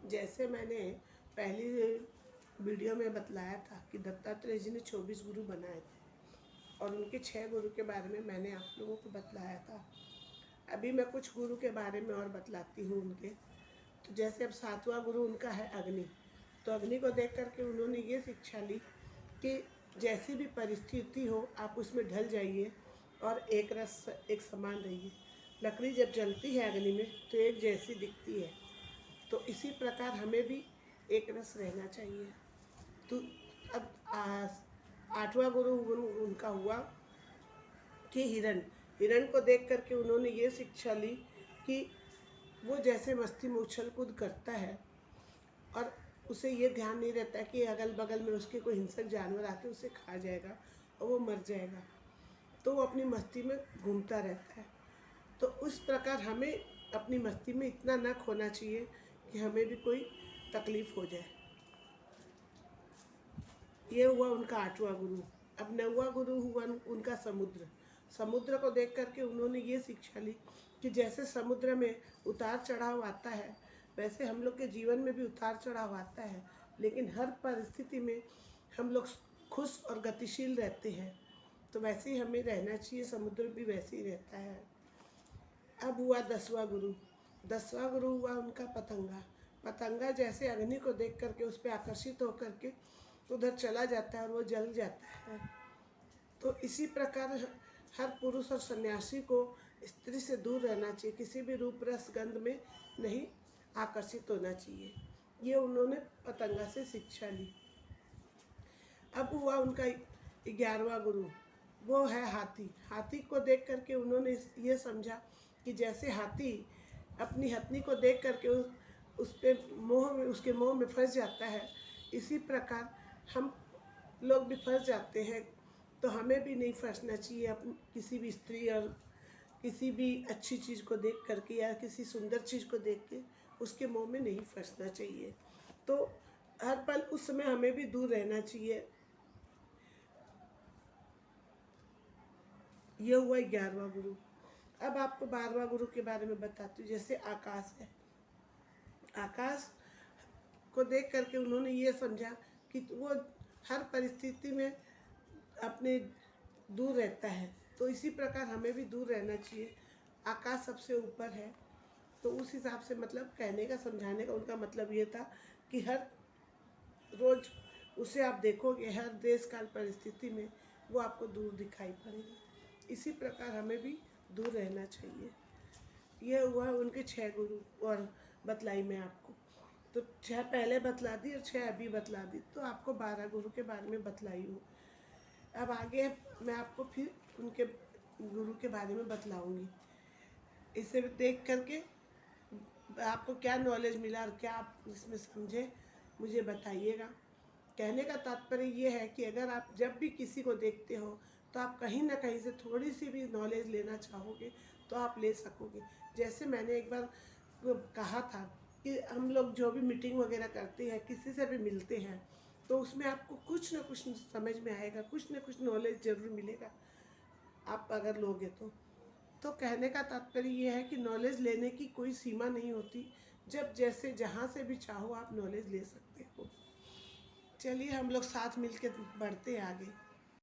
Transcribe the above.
जैसे मैंने पहली वीडियो में बतलाया था कि दत्तात्रेय जी ने 24 गुरु बनाए थे और उनके 6 गुरु के बारे में मैंने आप लोगों को बतलाया था। अभी मैं कुछ गुरु के बारे में और बतलाती हूँ उनके। तो जैसे अब 7वां गुरु उनका है अग्नि। तो अग्नि को देख करके उन्होंने ये शिक्षा ली कि जैसी भी परिस्थिति हो आप उसमें ढल जाइए और एक रस एक समान रहिए। लकड़ी जब जलती है अग्नि में तो एक जैसी दिखती है, तो इसी प्रकार हमें भी एक रस रहना चाहिए। तो अब 8वां गुरु उनका हुआ कि हिरण। हिरण को देख करके उन्होंने ये शिक्षा ली कि वो जैसे मस्ती में उछल कूद करता है और उसे ये ध्यान नहीं रहता कि अगल बगल में उसके कोई हिंसक जानवर आके उसे खा जाएगा और वो मर जाएगा, तो वो अपनी मस्ती में घूमता रहता है। तो उस प्रकार हमें अपनी मस्ती में इतना न खोना चाहिए कि हमें भी कोई तकलीफ हो जाए। ये हुआ उनका 8वां गुरु। अब 9वां गुरु हुआ उनका समुद्र। समुद्र को देख करके उन्होंने ये शिक्षा ली कि जैसे समुद्र में उतार चढ़ाव आता है वैसे हम लोग के जीवन में भी उतार चढ़ाव आता है, लेकिन हर परिस्थिति में हम लोग खुश और गतिशील रहते हैं। तो वैसे ही हमें रहना चाहिए, समुद्र भी वैसे ही रहता है। अब हुआ 10वां गुरु। 10वां गुरु हुआ उनका पतंगा। पतंगा जैसे अग्नि को देख करके उस पर आकर्षित होकर के उधर चला जाता है और वो जल जाता है। तो इसी प्रकार हर पुरुष और सन्यासी को स्त्री से दूर रहना चाहिए, किसी भी रूप रस गंध में नहीं आकर्षित होना चाहिए। ये उन्होंने पतंगा से शिक्षा ली। अब हुआ उनका 11वां गुरु, वो है हाथी। हाथी को देख करके उन्होंने ये समझा कि जैसे हाथी अपनी हथनी को देख करके उस पे उसके मोह में फंस जाता है, इसी प्रकार हम लोग भी फंस जाते हैं। तो हमें भी नहीं फंसना चाहिए अपनी किसी भी स्त्री और किसी भी अच्छी चीज़ को देख करके या किसी सुंदर चीज़ को देख के उसके मोह में नहीं फंसना चाहिए। तो हर पल उस समय हमें भी दूर रहना चाहिए। यह हुआ 11वां गुरु। अब आपको 12वां गुरु के बारे में बताती हूँ। जैसे आकाश है। आकाश को देख करके उन्होंने ये समझा कि वो हर परिस्थिति में अपने दूर रहता है, तो इसी प्रकार हमें भी दूर रहना चाहिए। आकाश सबसे ऊपर है, तो उस हिसाब से मतलब कहने का समझाने का उनका मतलब ये था कि हर रोज़ उसे आप देखोगे हर देश काल परिस्थिति में वो आपको दूर दिखाई पड़ेगा। इसी प्रकार हमें भी दूर रहना चाहिए। यह हुआ उनके 6 गुरु और बतलाई मैं आपको। तो 6 पहले बतला दी और 6 अभी बतला दी, तो आपको 12 गुरु के बारे में बतलाई हूँ। अब आगे मैं आपको फिर उनके गुरु के बारे में बतलाऊँगी। इसे देख करके आपको क्या नॉलेज मिला और क्या आप इसमें समझे मुझे बताइएगा। कहने का तात्पर्य ये है कि अगर आप जब भी किसी को देखते हो तो आप कहीं ना कहीं से थोड़ी सी भी नॉलेज लेना चाहोगे तो आप ले सकोगे। जैसे मैंने एक बार कहा था कि हम लोग जो भी मीटिंग वगैरह करते हैं, किसी से भी मिलते हैं, तो उसमें आपको कुछ ना कुछ समझ में आएगा, कुछ ना कुछ नॉलेज ज़रूर मिलेगा आप अगर लोगे तो कहने का तात्पर्य ये है कि नॉलेज लेने की कोई सीमा नहीं होती। जब जैसे जहाँ से भी चाहो आप नॉलेज ले सकते हो। चलिए हम लोग साथ मिलकर बढ़ते हैं आगे।